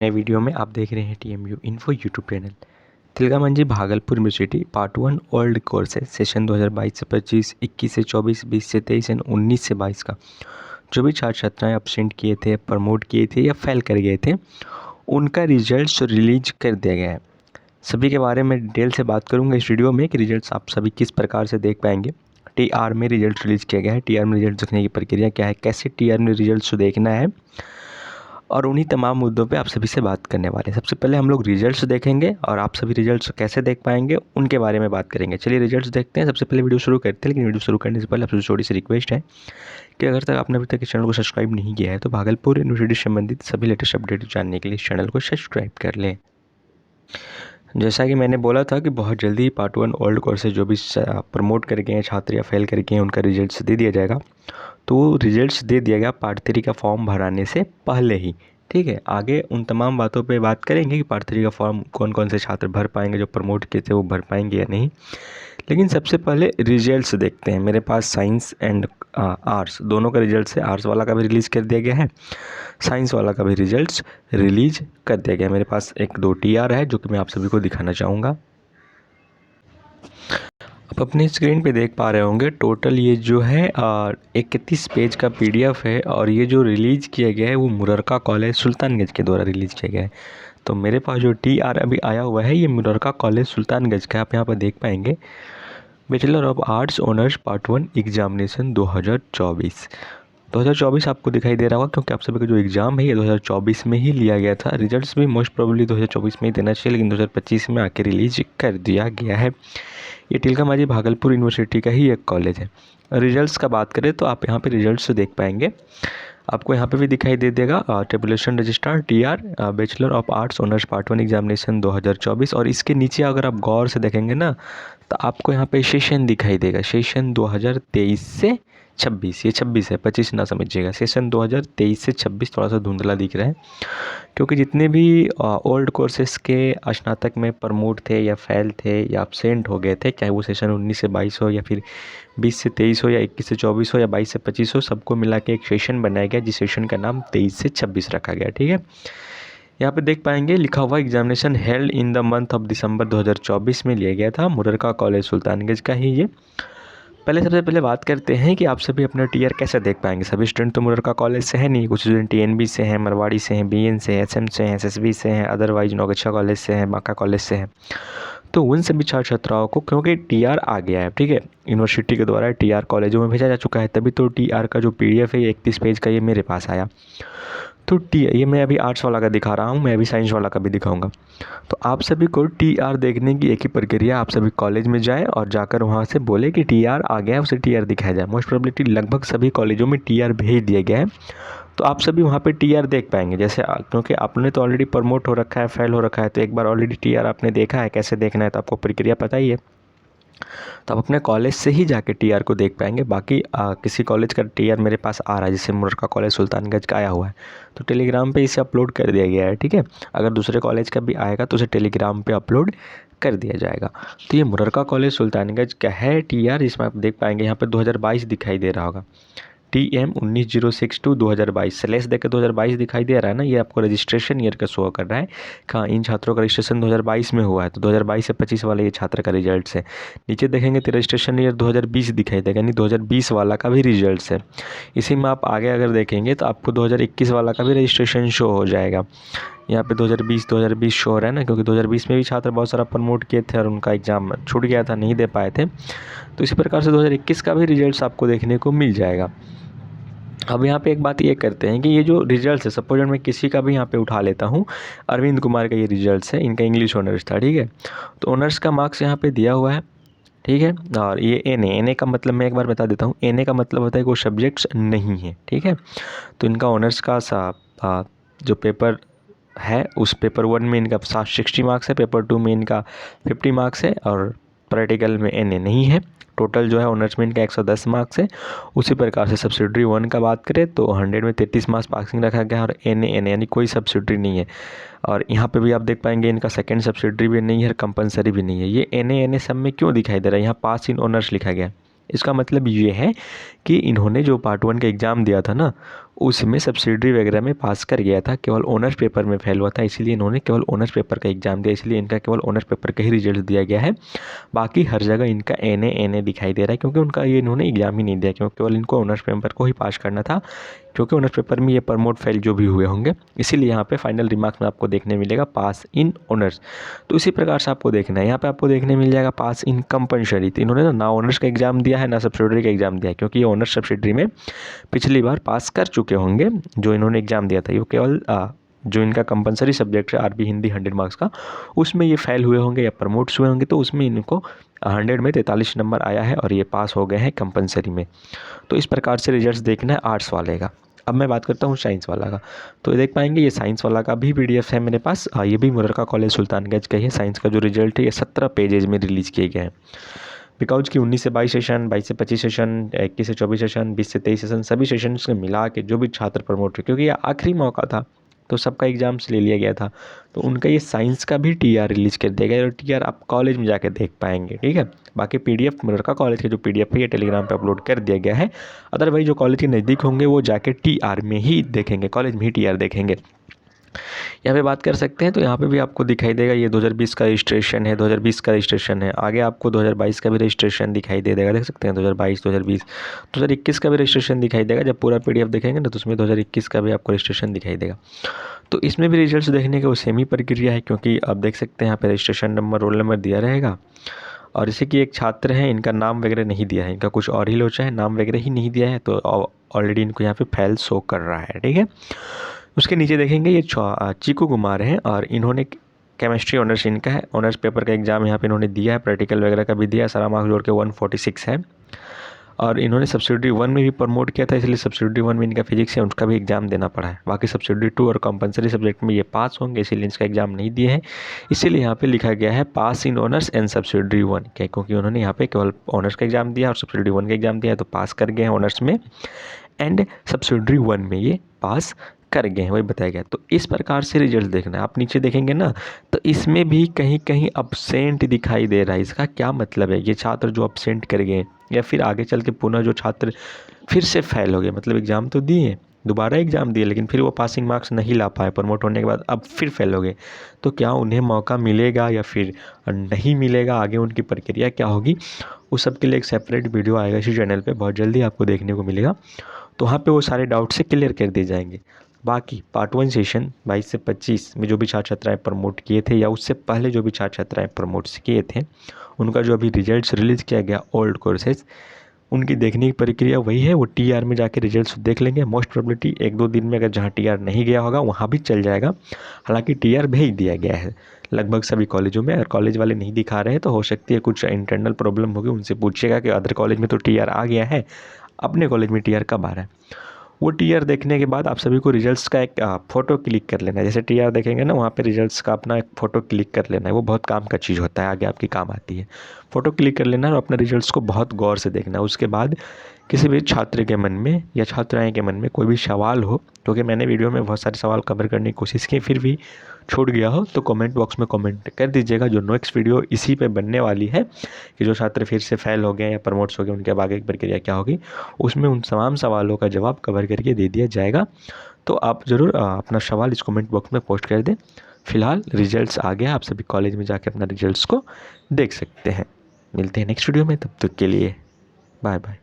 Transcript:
नए वीडियो में आप देख रहे हैं TMU info YouTube channel. Tilka Manjhi Bhagalpur university part 1 old courses session 2022 से 25, 21 से 24, 20 से 23 एंड 19 से 22 का जो भी छात्र छात्राएं अपसेंट किए थे, प्रमोट किए थे या फेल कर गए थे, उनका रिजल्ट्स रिलीज कर दिया गया है। सभी के बारे में डिटेल से बात करूंगा इस वीडियो में कि रिजल्ट्स आप सभी किस प्रकार से देख पाएंगे। TR में रिजल्ट रिलीज किया गया है। TR में रिजल्ट देखने की प्रक्रिया क्या है, कैसे TR में रिजल्ट्स देखना है, और उन्हीं तमाम मुद्दों पे आप सभी से बात करने वाले हैं। सबसे पहले हम लोग रिजल्ट्स देखेंगे और आप सभी रिजल्ट्स कैसे देख पाएंगे उनके बारे में बात करेंगे। चलिए रिजल्ट्स देखते हैं। सबसे पहले वीडियो शुरू करते हैं, लेकिन वीडियो शुरू करने से पहले आपसे छोटी सी रिक्वेस्ट है कि अगर तक आपने अभी तक इस चैनल को सब्सक्राइब नहीं किया है तो भागलपुर यूनिवर्सिटी से संबंधित सभी लेटेस्ट अपडेट जानने के लिए इस चैनल को सब्सक्राइब कर लें। जैसा कि मैंने बोला था कि बहुत जल्दी ही पार्ट 1 ओल्ड कोर्सेज जो भी प्रमोट कर गए हैं छात्र या फेल कर गए हैं उनका रिजल्ट्स दे दिया जाएगा। तो रिजल्ट्स दे दिया गया पार्ट 3 का फॉर्म भराने से पहले ही। ठीक है, आगे उन तमाम बातों पे बात करेंगे कि पार्ट 3 का फॉर्म कौन कौन से छात्र भर पाएंगे, जो प्रमोट किए थे वो भर पाएंगे या नहीं। लेकिन सबसे पहले रिजल्ट्स देखते हैं। मेरे पास साइंस एंड आर्ट्स दोनों का रिजल्ट्स है। आर्ट्स वाला का भी रिलीज़ कर दिया गया है, साइंस वाला का भी रिजल्ट्स रिलीज कर दिया गया है। मेरे पास एक दो TR है जो कि मैं आप सभी को दिखाना चाहूँगा। आप अपनी स्क्रीन पे देख पा रहे होंगे टोटल ये जो है 31 पेज का PDF है, और ये जो रिलीज़ किया गया है वो मुररका कॉलेज सुल्तानगंज के द्वारा रिलीज़ किया गया है। तो मेरे पास जो TR अभी आया हुआ है ये मुररका कॉलेज सुल्तानगंज का, आप यहाँ पर देख पाएंगे। Bachelor of arts honours part 1 examination 2024 आपको दिखाई दे रहा होगा, क्योंकि आप सभी का जो एग्ज़ाम है ये 2024 में ही लिया गया था। रिजल्ट्स भी मोस्ट प्रोबेबली 2024 में ही देना चाहिए, लेकिन 2025 में आके रिलीज कर दिया गया है। ये तिलका-मंझी भागलपुर यूनिवर्सिटी का ही एक कॉलेज है। रिजल्ट्स का बात करें तो आप यहाँ पे रिजल्ट्स देख पाएंगे। आपको यहाँ पे भी दिखाई दे देगा tabulation registrar TR bachelor of arts honours part 1 examination 2024, और इसके नीचे अगर आप गौर से देखेंगे ना तो आपको यहाँ पे सेशन दिखाई देगा, सेशन 2023 से 26। ये 26 है, 25 ना समझिएगा। सेशन 2023 से 26 थोड़ा सा धुंधला दिख रहा है, क्योंकि जितने भी ओल्ड कोर्सेस के स्नातक में प्रमोट थे या फेल थे या अपसेंट हो गए थे, चाहे वो सेशन 19 से 22 हो या फिर 20 से 23 हो या 21 से 24 हो या 22 से 25 हो, सबको मिला के एक सेशन बनाया गया जिस सेशन का नाम 23 से 26 रखा गया। ठीक है, यहाँ पे देख पाएंगे लिखा हुआ examination held in the month of December 2024 में लिया गया था। मुररका कॉलेज सुल्तानगंज का ही ये। सबसे पहले बात करते हैं कि आप सभी अपना TR कैसे देख पाएंगे। सभी स्टूडेंट तो मुररका कॉलेज से है नहीं, कुछ स्टूडेंट TNB से हैं, मरवाड़ी से हैं, BN से हैं, SM से हैं, SSB से हैं, अदरवाइज नौगछा कॉलेज से हैं, बांका कॉलेज से हैं। तो उन सभी छात्र छात्राओं को, क्योंकि TR आ गया है, ठीक है, यूनिवर्सिटी के द्वारा TR कॉलेजों में भेजा जा चुका है, तभी तो TR का जो PDF है ये 31 पेज का ये मेरे पास आया। तो ये मैं अभी आर्ट्स वाला का दिखा रहा हूँ, मैं अभी साइंस वाला का भी दिखाऊंगा। तो आप सभी को TR देखने की एक ही प्रक्रिया, आप सभी कॉलेज में जाएं और जाकर वहाँ से बोले कि TR आ गया है, उसे TR दिखाया जाए। मोस्ट प्रोबेबिलिटी लगभग सभी कॉलेजों में TR भेज दिया गया है, तो आप सभी वहाँ पे TR देख पाएंगे। जैसे क्योंकि आपने तो ऑलरेडी प्रमोट हो रखा है, फेल हो रखा है, तो एक बार ऑलरेडी TR आपने देखा है कैसे देखना है, तो आपको प्रक्रिया पता ही है। तो आप अपने कॉलेज से ही जाके TR को देख पाएंगे। बाकी किसी कॉलेज का TR मेरे पास आ रहा है, जैसे मुररका कॉलेज सुल्तानगंज का आया हुआ है, तो टेलीग्राम पे इसे अपलोड कर दिया गया है। ठीक है, अगर दूसरे कॉलेज का भी आएगा तो उसे टेलीग्राम पे अपलोड कर दिया जाएगा। तो ये मुररका कॉलेज सुल्तानगंज का है TR, जिसमें आप देख पाएंगे यहाँ पे 2022 दिखाई दे रहा होगा। TM 19/062 2022 स्लैश देकर 2022 दिखाई दे रहा है ना, ये आपको रजिस्ट्रेशन ईयर का शो कर रहा है। कहाँ इन छात्रों का रजिस्ट्रेशन 2022 में हुआ है, तो 2022 से 25 वाले ये छात्र का रिजल्ट्स है। नीचे देखेंगे तो रजिस्ट्रेशन ईयर 2020 दिखाई देगा, यानी 2020 वाला का भी रिजल्ट्स है। इसी में आप आगे अगर देखेंगे तो आपको 2021 वाला का भी रजिस्ट्रेशन शो हो जाएगा। यहाँ पे 2020 शो हो रहा है ना, क्योंकि 2020 में भी छात्र बहुत सारा प्रमोट किए थे और उनका एग्ज़ाम छूट गया था, नहीं दे पाए थे। तो इसी प्रकार से 2021 का भी रिजल्ट्स आपको देखने को मिल जाएगा। अब यहाँ पे एक बात ये करते हैं कि ये जो रिजल्ट्स है, सपोज मैं किसी का भी यहाँ पे उठा लेता हूँ, अरविंद कुमार का ये रिजल्ट्स है, इनका इंग्लिश ऑनर्स था। ठीक है, तो ऑनर्स का मार्क्स यहाँ पे दिया हुआ है। ठीक है, और ये NA का मतलब मैं एक बार बता देता हूँ, NA का मतलब होता है कि वो सब्जेक्ट्स नहीं है। ठीक है, तो इनका ऑनर्स का जो पेपर है उस पेपर 1 में इनका 60 मार्क्स है, पेपर 2 में इनका 50 मार्क्स है, और प्रैक्टिकल में NA नहीं है। टोटल जो है ऑनर्स में इनका 110 मार्क्स है। उसी प्रकार से सब्सिडरी 1 का बात करें तो 100 में 33 मार्क्स पासिंग रखा गया है, और NA यानी कोई सब्सिडरी नहीं है। और यहाँ पे भी आप देख पाएंगे इनका सेकंड सब्सिडरी भी नहीं है और कंपलसरी भी नहीं है। ये NA सब में क्यों दिखाई दे रहा है, यहाँ पास इन ऑनर्स लिखा गया है। इसका मतलब ये है कि इन्होंने जो पार्ट 1 का एग्ज़ाम दिया था ना, उसमें सब्सिडरी वगैरह में पास कर गया था, केवल ऑनर्स पेपर में फेल हुआ था, इसीलिए इन्होंने केवल ऑनर्स पेपर का एग्ज़ाम दिया, इसलिए इनका केवल ऑनर्स पेपर का ही रिजल्ट दिया गया है। बाकी हर जगह इनका NA दिखाई दे रहा है, क्योंकि उनका ये इन्होंने एग्ज़ाम ही नहीं दिया, क्योंकि केवल इनको ऑनर्स पेपर को ही पास करना था, क्योंकि ऑनर्स पेपर में ये प्रमोट फेल जो भी हुए होंगे, इसीलिए यहाँ पे फाइनल रिमार्क्स में आपको देखने मिलेगा पास इन ऑनर्स। तो इसी प्रकार से आपको देखना है, यहाँ पे आपको देखने मिल जाएगा पास इन कंपल्सरी। तो इन्होंने ना ऑनर्स का एग्ज़ाम दिया है, ना सब्सिडरी का एग्ज़ाम दिया है, क्योंकि ये ऑनर्स सब्सिडरी में पिछली बार पास कर चुके होंगे जो इन्होंने एग्ज़ाम दिया था। ये केवल जो इनका कंपलसरी सब्जेक्ट है आरबी हिंदी 100 मार्क्स का, उसमें ये फेल हुए होंगे या प्रमोट्स हुए होंगे, तो उसमें इनको 100 में 43 नंबर आया है और ये पास हो गए हैं कंपलसरी में। तो इस प्रकार से रिजल्ट्स देखना है आर्ट्स वाले का। अब मैं बात करता हूँ साइंस वाला का, तो देख पाएंगे ये साइंस वाला का भी PDF है मेरे पास। ये भी मुररका कॉलेज सुल्तानगंज का ही है। साइंस का जो रिजल्ट है ये 17 पेजेज में रिलीज़ किए गए हैं। बिकॉज कि 19 से 22 सेशन, 22 से 25 सेशन, 21 से 24 सेशन, 20 से 23 सेशन, सभी सेशन से मिला के जो भी छात्र प्रमोट हुए, क्योंकि ये आखिरी मौका था तो सबका एग्जाम्स ले लिया गया था, तो उनका ये साइंस का भी TR रिलीज़ कर दिया गया और TR आप कॉलेज में जाके देख पाएंगे। ठीक है, बाकी PDF मुररका कॉलेज के जो PDF है ये टेलीग्राम पे अपलोड कर दिया गया है। अदरवाइज जो कॉलेज के नज़दीक होंगे वो जाके TR में ही देखेंगे, कॉलेज में ही TR देखेंगे। यहाँ पे बात कर सकते हैं, तो यहाँ पे भी आपको दिखाई देगा ये 2020 का रजिस्ट्रेशन है, 2020 का रजिस्ट्रेशन है। आगे आपको 2022 का भी रजिस्ट्रेशन दिखाई दे देगा, देख सकते हैं 2022, 2020, 2021 का भी रजिस्ट्रेशन दिखाई देगा। जब पूरा PDF देखेंगे ना तो उसमें 2021 का भी आपको रजिस्ट्रेशन दिखाई देगा। तो इसमें भी रिजल्ट्स देखने की वो सेम ही प्रक्रिया है, क्योंकि आप देख सकते हैं यहाँ पे रजिस्ट्रेशन नंबर, रोल नंबर दिया रहेगा। और जैसे कि एक छात्र हैं, इनका नाम वगैरह नहीं दिया है, इनका कुछ और ही लोचा है, नाम वगैरह ही नहीं दिया है, तो ऑलरेडी इनको यहाँ पे फेल शो कर रहा है। ठीक है, उसके नीचे देखेंगे ये चीकू कुमार हैं और इन्होंने केमिस्ट्री ऑनर्स इनका है। ऑनर्स पेपर का एग्ज़ाम यहाँ पे इन्होंने दिया है, प्रैक्टिकल वगैरह का भी दिया है, सारा मार्क्स जोड़ के 146 है। और इन्होंने सब्सिडरी 1 में भी प्रमोट किया था, इसलिए सब्सिडरी 1 में इनका फिजिक्स है, उसका भी एग्ज़ाम देना पड़ा है। बाकी सब्सिडरी 2 और कंपलसरी सब्जेक्ट में ये पास होंगे, इसीलिए इसका एग्ज़ाम नहीं दिए हैं। इसीलिए यहाँ पे लिखा गया है पास इन ऑनर्स एंड सब्सिडरी 1, क्या, क्योंकि उन्होंने यहाँ पे केवल ऑनर्स का एग्ज़ाम दिया और सब्सिडरी 1 का एग्ज़ाम दिया है, तो पास कर गए हैं ऑनर्स में एंड सब्सिडरी 1 में ये पास कर गए हैं, वही बताया गया। तो इस प्रकार से रिजल्ट देखना है। आप नीचे देखेंगे ना तो इसमें भी कहीं कहीं अब्सेंट दिखाई दे रहा है। इसका क्या मतलब है, ये छात्र जो अब्सेंट कर गए या फिर आगे चल के पुनः जो छात्र फिर से फेल हो गए, मतलब एग्ज़ाम तो दिए, दोबारा एग्ज़ाम दिए, लेकिन फिर वो पासिंग मार्क्स नहीं ला पाए प्रमोट होने के बाद, अब फिर फेल हो गए, तो क्या उन्हें मौका मिलेगा या फिर नहीं मिलेगा, आगे उनकी प्रक्रिया क्या होगी, उस सब के लिए एक सेपरेट वीडियो आएगा इसी चैनल पे, बहुत जल्दी आपको देखने को मिलेगा। तो वहाँ पे वो सारे डाउट से क्लियर कर दिए जाएंगे। बाकी पार्ट 1 सेशन 22 से 25 में जो भी छात्र छात्राएँ प्रमोट किए थे या उससे पहले जो भी छात्र छात्राएँ प्रमोट किए थे, उनका जो अभी रिजल्ट्स रिलीज़ किया गया ओल्ड कोर्सेज, उनकी देखने की प्रक्रिया वही है, वो TR में जाके रिजल्ट्स देख लेंगे। मोस्ट प्रोबेबिलिटी 1-2 दिन में अगर जहाँ TR नहीं गया होगा वहाँ भी चल जाएगा। हालांकि TR भेज दिया गया है लगभग सभी कॉलेजों में, अगर कॉलेज वाले नहीं दिखा रहे हैं तो हो सकती है कुछ इंटरनल प्रॉब्लम होगी, उनसे पूछिएगा कि अदर कॉलेज में तो TR आ गया है, अपने कॉलेज में TR कब आ रहा है। वो TR देखने के बाद आप सभी को रिजल्ट्स का एक फ़ोटो क्लिक कर लेना है। जैसे TR देखेंगे ना वहाँ पे रिजल्ट्स का अपना एक फ़ोटो क्लिक कर लेना है, वो बहुत काम का चीज़ होता है, आगे आपकी काम आती है। फ़ोटो क्लिक कर लेना है और अपने रिजल्ट्स को बहुत गौर से देखना है। उसके बाद किसी भी छात्र के मन में या छात्राएँ के मन में कोई भी सवाल हो, क्योंकि मैंने वीडियो में बहुत सारे सवाल कवर करने की कोशिश की, फिर भी छूट गया हो तो कमेंट बॉक्स में कमेंट कर दीजिएगा। जो नेक्स्ट वीडियो इसी पे बनने वाली है कि जो छात्र फिर से फेल हो गए या प्रमोट्स हो गए, उनके आगे की प्रक्रिया क्या होगी, उसमें उन तमाम सवालों का जवाब कवर करके दे दिया जाएगा। तो आप ज़रूर अपना सवाल इस कमेंट बॉक्स में पोस्ट कर दें। फिलहाल रिजल्ट्स आ गया, आप सभी कॉलेज में जाके अपना रिजल्ट्स को देख सकते हैं। मिलते हैं नेक्स्ट वीडियो में, तब तक के लिए बाय बाय।